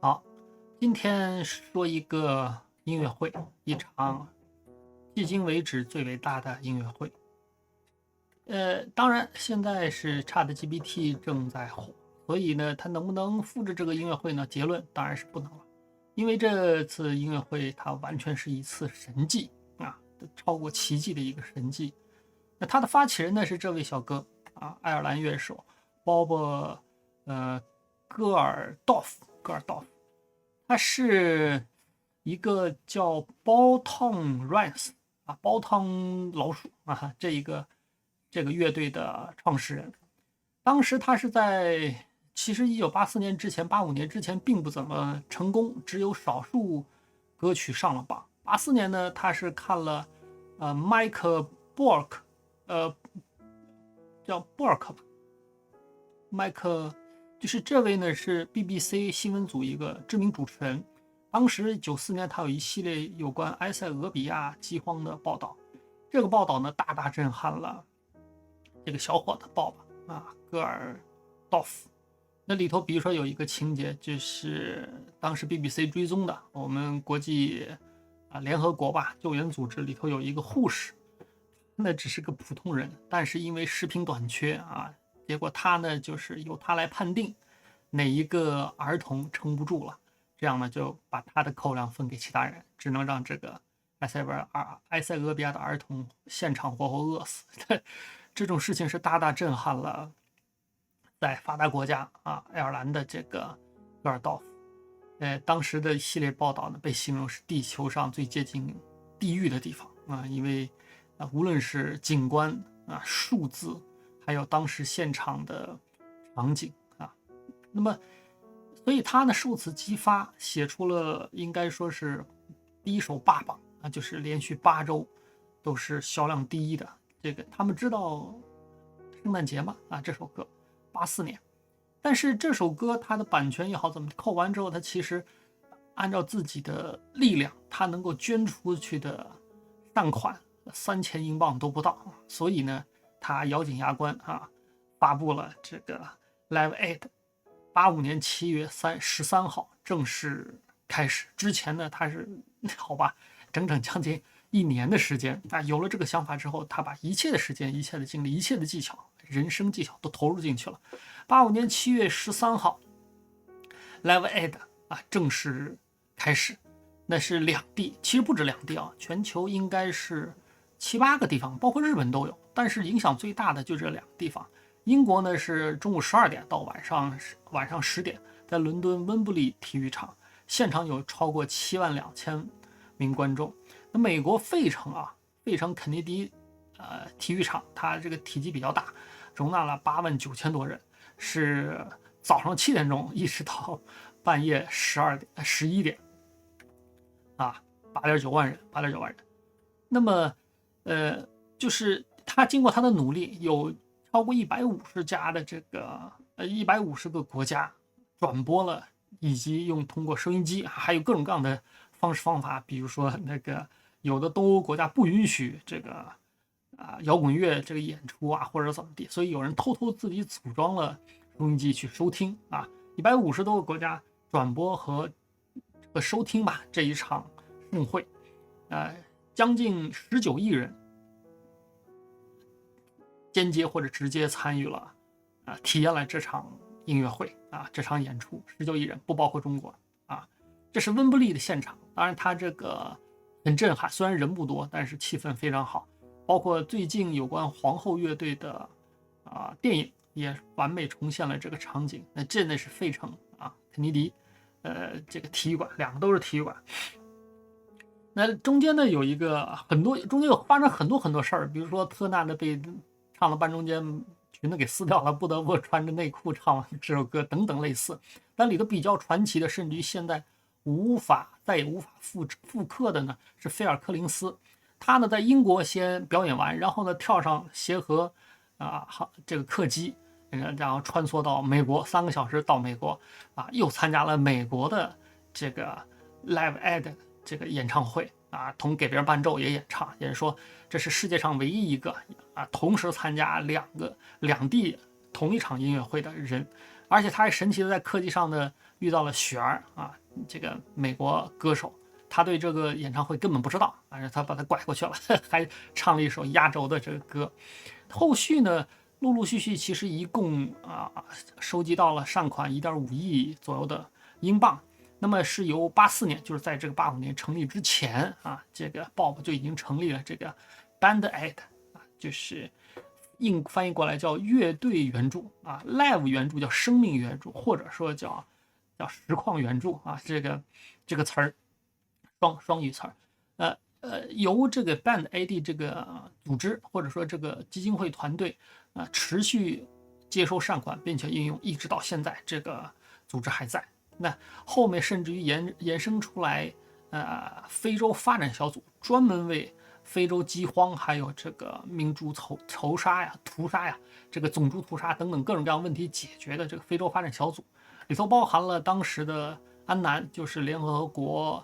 好，今天说一个音乐会，一场迄今为止最伟大的音乐会。当然，现在是 ChatGPT 正在火，所以呢，它能不能复制这个音乐会呢？结论当然是不能了，因为这次音乐会它完全是一次神迹啊，超过奇迹的一个神迹。那它的发起人呢是这位小哥啊，爱尔兰乐手 Bob 戈尔道夫，他是一个叫包汤 Rance 啊，包汤老鼠啊，这个乐队的创始人。当时他是其实1984年之前，85年之前并不怎么成功，只有少数歌曲上了榜。84年呢，他是看了Mike Bork，呃叫 Bork 吧，麦克就是这位呢是 BBC 新闻组一个知名主持人。当时94年他有一系列有关埃塞俄比亚饥荒的报道，这个报道呢大大震撼了这个小伙子鲍勃啊戈尔道夫。那里头比如说有一个情节，就是当时 BBC 追踪的我们国际联合国吧救援组织里头有一个护士，那只是个普通人，但是因为食品短缺啊，结果他呢就是由他来判定哪一个儿童撑不住了，这样呢就把他的口粮分给其他人，只能让这个埃塞俄比亚的儿童现场活活饿死。这种事情是大大震撼了在发达国家啊爱尔兰的这个戈尔道夫。当时的系列报道呢被形容是地球上最接近地狱的地方啊，因为无论是景观啊、数字，还有当时现场的场景啊，那么，所以他呢受此激发，写出了应该说是第一首霸榜啊，就是连续8周都是销量第一的。这个他们知道圣诞节吗？啊，这首歌84年，但是这首歌它的版权也好，怎么扣完之后，它其实按照自己的力量，它能够捐出去的善款3000英镑都不到，所以呢，他咬紧牙关啊，发布了这个 Live Aid，85年7月13号正式开始。之前呢，他是好吧，整整将近1年的时间啊。有了这个想法之后，他把一切的时间、一切的精力、一切的技巧、人生技巧都投入进去了。85年7月13号，Live Aid 啊正式开始。那是两地，其实不止两地啊，全球应该是7、8个地方，包括日本都有。但是影响最大的就这两个地方。英国呢是中午12点到晚上10点，在伦敦温布利体育场，现场有超过72000名观众。那美国费城肯尼迪体育场，它这个体积比较大，容纳了89000多人，是早上7点钟一直到半夜11点啊，8.9万人。那么，就是他经过他的努力，有超过150家的150个国家转播了，以及通过收音机，还有各种各样的方式方法，比如说那个有的东欧国家不允许这个摇滚乐这个演出啊，或者怎么地，所以有人偷偷自己组装了收音机去收听啊，150多个国家转播和收听吧这一场盛会，将近19亿人间接或者直接参与了体验了这场音乐会啊，这场演出19亿人不包括中国啊，这是温布利的现场。当然，它这个很震撼，虽然人不多，但是气氛非常好。包括最近有关皇后乐队的电影也完美重现了这个场景。那真的是费城啊，肯尼迪这个体育馆，两个都是体育馆。那中间呢有一个中间有发生很多很多事儿，比如说特纳的被唱了半中间裙子给撕掉了，不得不穿着内裤唱完这首歌等等类似。但里头比较传奇的，甚至于现在再也无法复刻的呢，是菲尔科林斯。他呢在英国先表演完，然后呢跳上协和这个客机，然后穿梭到美国，3个小时到美国又参加了美国的这个 Live Aid 这个演唱会同给别人伴奏也演唱，也是说这是世界上唯一一个同时参加两地同一场音乐会的人而且他还神奇的在科技上呢遇到了雪儿啊，这个美国歌手，他对这个演唱会根本不知道，而且他把他拐过去了，还唱了一首压轴的这个歌。后续呢，陆陆续续其实一共收集到了善款1.5亿左右的英镑。那么是由84年，就是在这个85年成立之前这个 Bob 就已经成立了这个 Band Aid 就是翻译过来叫乐队援助，Live 援助叫生命援助，或者说叫实况援助这个词儿双语词儿，由这个 Band Aid 这个组织或者说这个基金会团队持续接收善款，并且运用，一直到现在，这个组织还在。那后面甚至于延伸出来，非洲发展小组，专门为非洲饥荒还有这个民族屠杀呀，这个种族屠杀等等各种各样问题解决的这个非洲发展小组，里头包含了当时的安南，就是联合国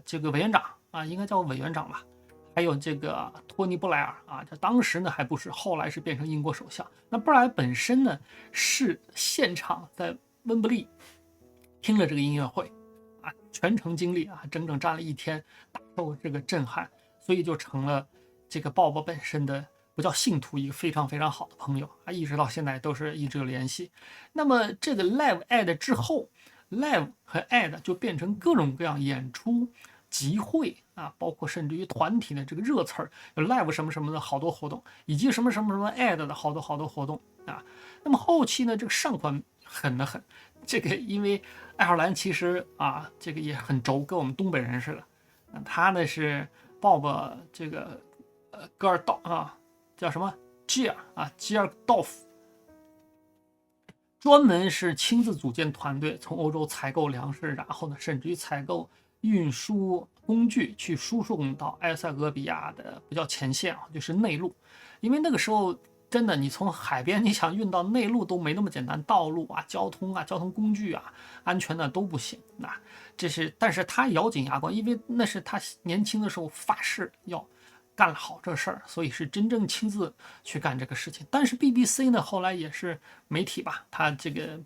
这个委员长应该叫委员长吧，还有这个托尼·布莱尔这当时呢还不是，后来是变成英国首相。那布莱尔本身呢是现场在温布利听了这个音乐会全程经历整整站了1天，大受这个震撼，所以就成了这个鲍勃本身的不叫信徒，一个非常非常好的朋友一直到现在都是一直有联系。那么这个 Live Aid 之后，Live 和 Aid 就变成各种各样演出、集会包括甚至于团体的这个热词儿，有 Live 什么什么的好多活动，以及什么什么什么 Aid 的好多好多活动那么后期呢，这个善款狠得很。这个因为爱尔兰其实这个也很轴，跟我们东北人似的。他呢是Bob这个戈尔道叫什么吉尔道夫，专门是亲自组建团队，从欧洲采购粮食，然后呢甚至于采购运输工具去输送到埃塞俄比亚的比较前线就是内陆。因为那个时候真的，你从海边你想运到内陆都没那么简单，道路交通交通工具安全的都不行。但是他咬紧牙关，因为那是他年轻的时候发誓要干好这事儿，所以是真正亲自去干这个事情。但是 BBC 呢，后来也是媒体吧，他这个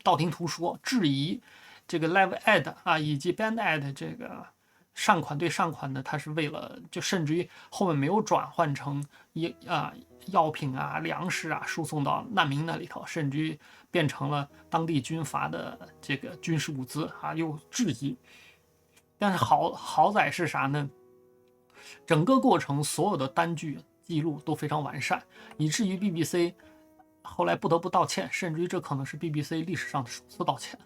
道听途说，质疑这个 Live Aid 以及 Band Aid 这个善款对善款的，他是为了就甚至于后面没有转换成药品粮食输送到难民那里头，甚至于变成了当地军阀的这个军事物资又质疑。但是好在是啥呢？整个过程所有的单据记录都非常完善，以至于 BBC 后来不得不道歉，甚至于这可能是 BBC 历史上的首次道歉，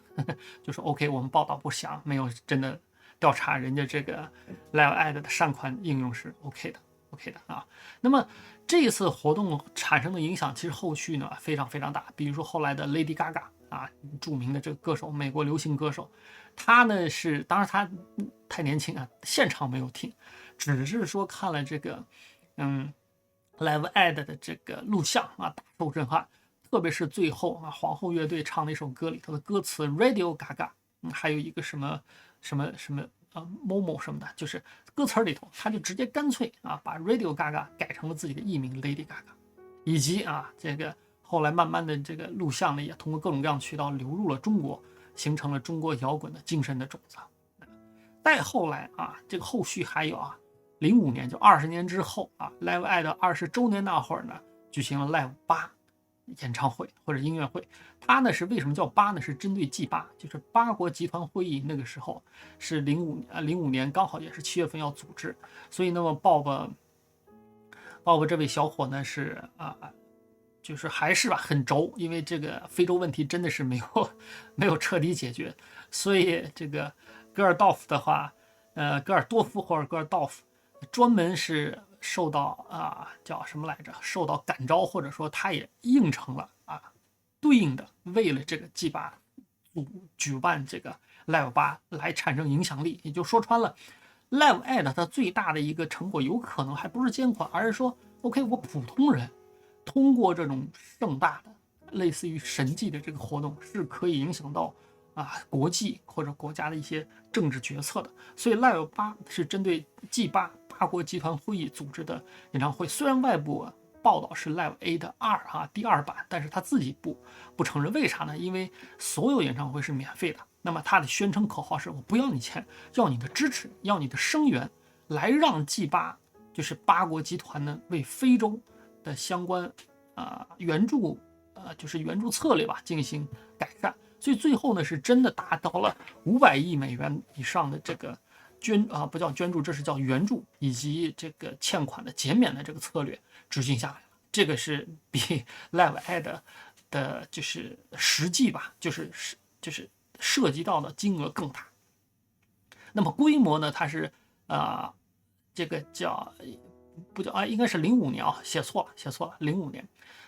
就是 OK 我们报道不详，没有真的调查人家这个 Live Aid 的善款应用是 OK 的那么这一次活动产生的影响，其实后续呢非常非常大。比如说后来的 Lady Gaga 著名的这个歌手，美国流行歌手，她呢是当然她太年轻现场没有听，只是说看了这个Live Aid 的这个录像大受震撼。特别是最后皇后乐队唱的一首歌里头的歌词 Radio Gaga，还有一个什么Momo 什么的，就是歌词里头，他就直接干脆把 Radio Gaga 改成了自己的艺名 Lady Gaga， 以及这个后来慢慢的这个录像呢，也通过各种各样渠道流入了中国，形成了中国摇滚的精神的种子。再后来这个后续还有05年就20年之后Live Aid 20周年那会儿呢，举行了 Live 8演唱会或者音乐会。它呢是为什么叫8呢？是针对 G8，就是8国集团会议，那个时候是05年刚好也是7月份要组织，所以那么Bob这位小伙呢是就是还是很轴，因为这个非洲问题真的是没有彻底解决，所以这个戈尔道夫的话，戈尔多夫或者戈尔道夫专门是受到叫什么来着？受到感召，或者说他也应承了对应的为了这个 G8 举办这个 Live 8来产生影响力。也就说穿了 ，Live Aid 它最大的一个成果有可能还不是捐款，而是说 OK 我普通人通过这种盛大的类似于神迹的这个活动是可以影响到国际或者国家的一些政治决策的。所以 Live 8是针对 G8 8国集团会议组织的演唱会，虽然外部报道是 Live A 的第二版，但是他自己不承认，为啥呢？因为所有演唱会是免费的，那么他的宣称口号是我不要你钱，要你的支持，要你的声援，来让 G8就是八国集团呢为非洲的相关援助就是援助策略吧进行改善，所以最后呢是真的达到了500亿美元以上的这个不叫捐助，这是叫援助，以及这个欠款的减免的这个策略执行下来了。这个是比 Live A 的就是实际吧，就是涉及到的金额更大。那么规模呢，它是这个叫不叫应该是05年写错了，05年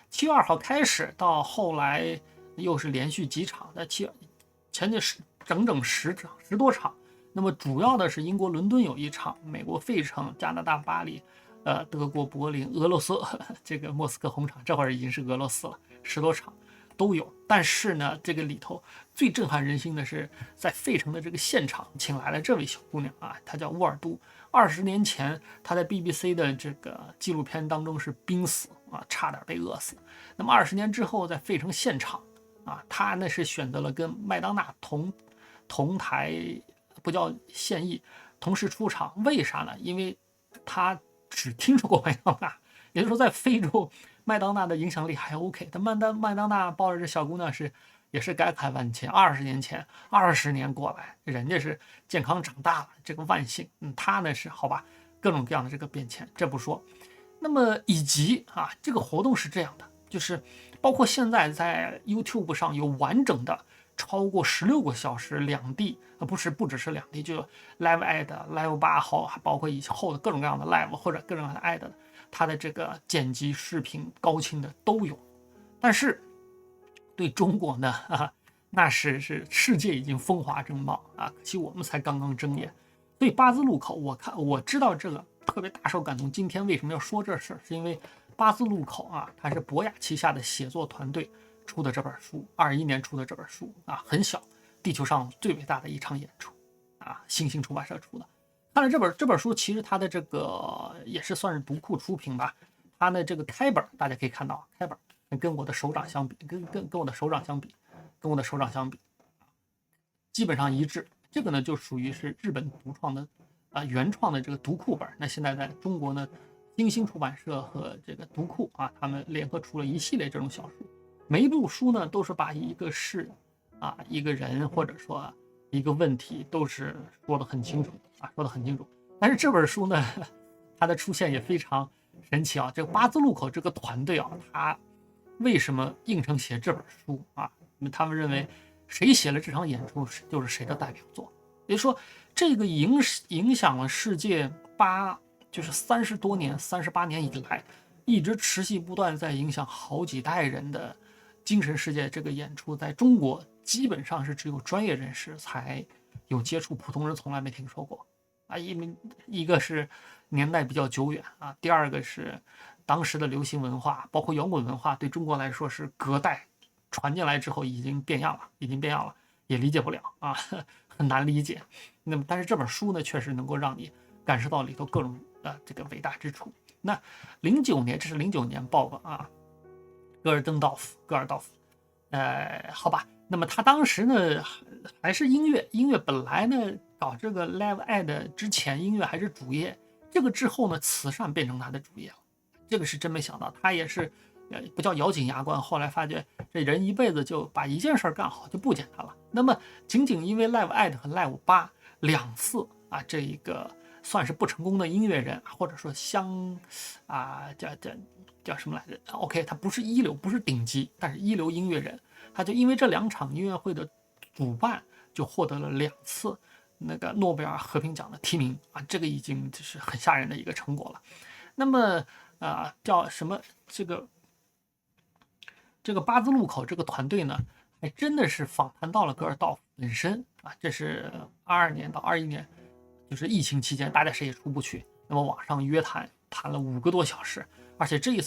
7月2号开始，到后来又是连续几场的前面整整10多场。那么主要的是英国伦敦有一场，美国费城、加拿大巴黎、德国柏林、俄罗斯这个莫斯科红场，这会儿已经是俄罗斯了，10多场都有。但是呢，这个里头最震撼人心的是在费城的这个现场，请来了这位小姑娘她叫沃尔都。20年前她在 BBC 的这个纪录片当中是濒死差点被饿死。那么20年之后在费城现场她呢是选择了跟麦当娜同台。不叫现役，同时出场，为啥呢？因为他只听说过麦当娜，也就是说在非洲，麦当娜的影响力还 OK。但麦当娜抱着这小姑娘也是感慨万千。20年前，20年过来，人家是健康长大了，这个万幸。他呢是好吧，各种各样的这个变迁，这不说。那么以及这个活动是这样的，就是包括现在在 YouTube 上有完整的。超过16个小时两地不只是两地，就 Live A 的 Live 8号，还包括以后的各种各样的 Live 或者各种各样的 A 的，它的这个剪辑视频高清的都有。但是对中国呢那是世界已经风华正茂可惜我们才刚刚睁眼。所以八字路口我知道这个特别大受感动。今天为什么要说这事儿？是因为八字路口它是博雅旗下的写作团队出的这本书，21年出的这本书很小，地球上最伟大的一场演出星星出版社出的。看了这本书，其实它的这个也是算是读库出品吧。它的这个开本大家可以看到，开本跟我的手掌相比，跟我的手掌相比，基本上一致。这个呢就属于是日本独创的原创的这个读库本。那现在在中国呢，星星出版社和这个读库他们联合出了一系列这种小书。每一部书呢，都是把一个事一个人或者说一个问题，都是说得很清楚但是这本书呢，它的出现也非常神奇这个八字路口这个团队他为什么应承写这本书他们认为谁写了这场演出就是谁的代表作。也就是说，这个影响了世界就是38年以来，一直持续不断在影响好几代人的精神世界。这个演出在中国基本上是只有专业人士才有接触，普通人从来没听说过一个是年代比较久远第二个是当时的流行文化，包括摇滚文化，对中国来说是隔代传进来之后已经变样了，也理解不了很难理解。那么但是这本书呢，确实能够让你感受到里头各种这个伟大之处。那09年，这是09年报的戈尔道夫，好吧。那么他当时呢还是音乐本来呢搞这个 Live Aid 之前，音乐还是主业，这个之后呢慈善变成他的主业了。这个是真没想到，他也是不叫咬紧牙关，后来发觉这人一辈子就把一件事干好就不简单了。那么仅因为 Live Aid 和 Live 8两次这一个算是不成功的音乐人，或者说叫什么来着 ？OK， 他不是一流，不是顶级，但是一流音乐人，他就因为这2场音乐会的主办，就获得了2次那个诺贝尔和平奖的提名这个已经就是很吓人的一个成果了。那么叫什么这个八字路口这个团队呢，还真的是访谈到了戈尔道夫本身这是22年到21年，就是疫情期间，大家谁也出不去，那么网上约谈了5个多小时。而且这一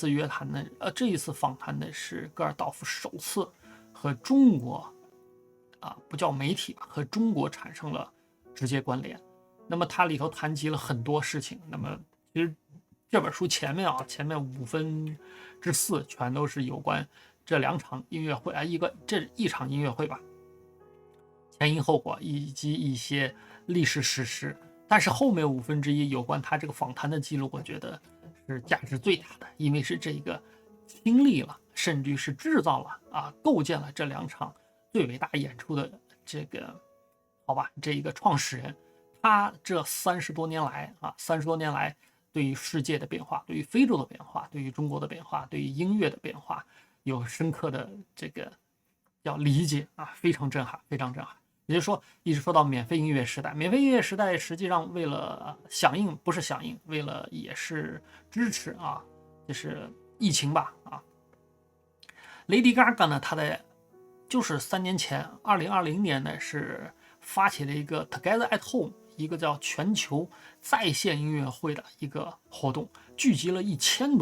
次访谈呢是戈尔道夫首次和中国不叫媒体吧，和中国产生了直接关联。那么它里头谈及了很多事情。那么其实这本书前面4/5全都是有关这2场音乐会啊，这一场音乐会吧，前因后果以及一些历史史实。但是后面1/5有关他这个访谈的记录，我觉得是价值最大的，因为是这个经历了，甚至是制造了构建了这2场最伟大演出的这个，好吧，这一个创始人，他这30多年来对于世界的变化，对于非洲的变化，对于中国的变化，对于音乐的变化，有深刻的这个叫理解非常震撼，非常震撼。也就是说，一直说到免费音乐时代，免费音乐时代实际上为了响应，不是响应，为了也是支持就是疫情吧Lady Gaga 呢，她的就是3年前，2020年呢是发起了一个 Together at Home， 一个叫全球在线音乐会的一个活动，聚集了1000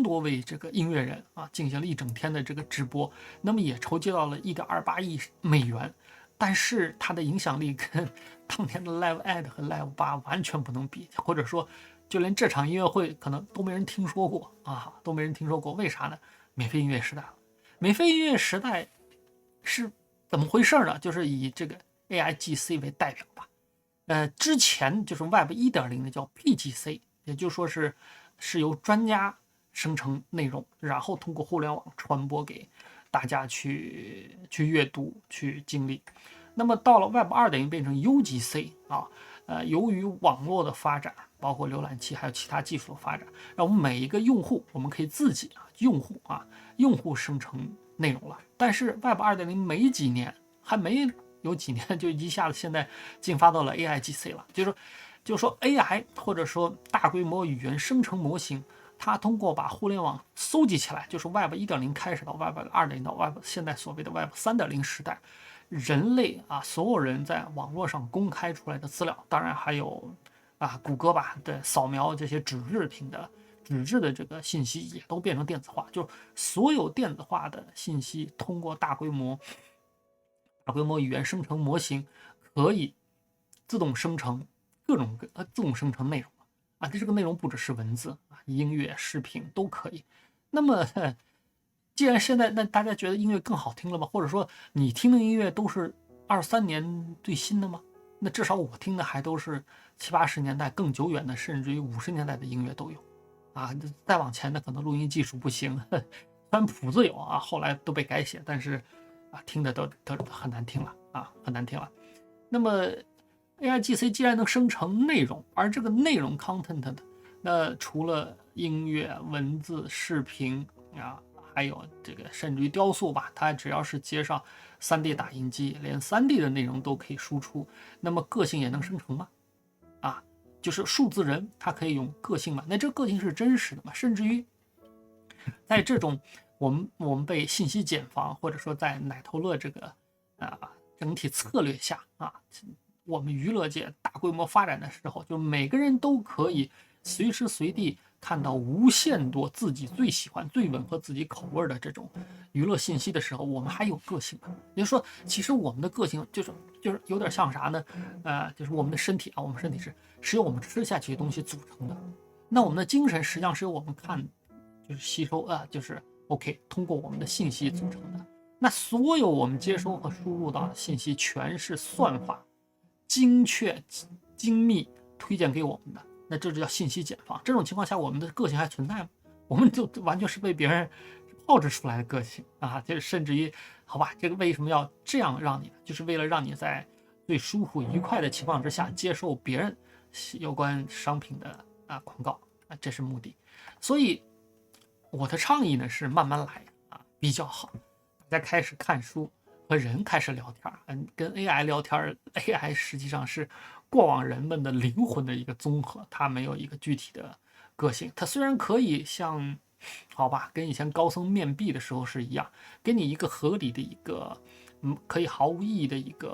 多位这个音乐人进行了1整天的这个直播，那么也筹集到了1.28亿美元。但是它的影响力跟当年的 Live Aid 和 Live 8完全不能比，或者说就连这场音乐会可能都没人听说过都没人听说过。为啥呢？免费音乐时代了。免费音乐时代是怎么回事呢？就是以这个 AIGC 为代表吧。之前就是 Web 1.0的叫 PGC， 也就是说是由专家生成内容，然后通过互联网传播给大家去阅读、去经历。那么到了 Web 2.0变成 UGC 由于网络的发展，包括浏览器还有其他技术的发展，让我们每一个用户，我们可以自己用户生成内容了。但是 Web 2.0没几年，还没有几年，就一下子现在进发到了 AIGC 了。就是说 AI 或者说大规模语言生成模型，它通过把互联网搜集起来，就是 Web 1.0开始到 Web 2.0到 Web 现在所谓的 Web 3.0时代，人类所有人在网络上公开出来的资料，当然还有谷歌吧的扫描这些纸质的这个信息也都变成电子化，就是所有电子化的信息通过大规模语言生成模型可以自动生成内容这个内容不只是文字音乐、视频都可以。那么既然现在那大家觉得音乐更好听了吗？或者说你听的音乐都是23年最新的吗？那至少我听的还都是70、80年代更久远的，甚至于50年代的音乐都有再往前的可能录音技术不行，虽然谱子有后来都被改写，但是听的都很难听了很难听了。那么 AIGC 既然能生成内容，而这个内容 content 的，那除了音乐、文字、视频还有这个甚至于雕塑吧，它只要是接上 3D 打印机，连 3D 的内容都可以输出，那么个性也能生成吗？就是数字人它可以用个性嘛？那这个性是真实的嘛？甚至于在这种我们被信息茧房，或者说在奶头乐这个整体策略下我们娱乐界大规模发展的时候，就每个人都可以随时随地看到无限多自己最喜欢、最吻合自己口味的这种娱乐信息的时候，我们还有个性吗？也就是说，其实我们的个性就是有点像啥呢？就是我们的身体我们身体是由我们吃下去的东西组成的。那我们的精神实际上是由我们就是吸收就是 OK 通过我们的信息组成的。那所有我们接收和输入到的信息，全是算法精确、精密推荐给我们的。那这就叫信息茧房。这种情况下，我们的个性还存在吗？我们就完全是被别人炮制出来的个性就甚至于，好吧，这个为什么要这样让你？就是为了让你在最舒服、愉快的情况之下接受别人有关商品的广告这是目的。所以我的倡议呢是慢慢来比较好。大家开始看书，和人开始聊天跟 AI 聊天 AI 实际上是过往人们的灵魂的一个综合，它没有一个具体的个性。它虽然可以像好吧跟以前高僧面壁的时候是一样，给你一个合理的一个可以毫无意义的一个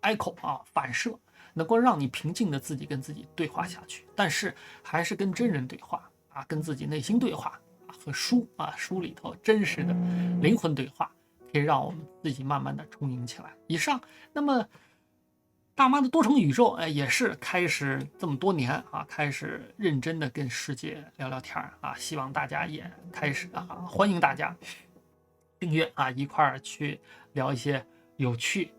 echo 反射，能够让你平静的自己跟自己对话下去，但是还是跟真人对话跟自己内心对话和书里头真实的灵魂对话，可以让我们自己慢慢的充盈起来。以上，那么大妈的多重宇宙，也是开始这么多年啊，开始认真的跟世界聊聊天啊，希望大家也开始欢迎大家订阅啊，一块儿去聊一些有趣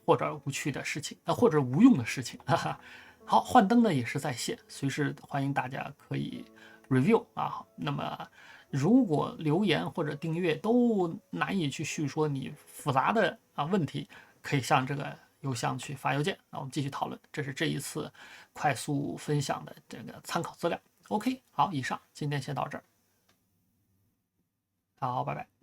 或者无趣的事情，或者无用的事情，哈哈。好，幻灯呢也是在线，随时欢迎大家可以 review 啊。那么如果留言或者订阅都难以去叙说你复杂的问题，可以向这个邮箱去发邮件，那我们继续讨论。这是这一次快速分享的这个参考资料。OK，好，以上今天先到这儿，好，拜拜。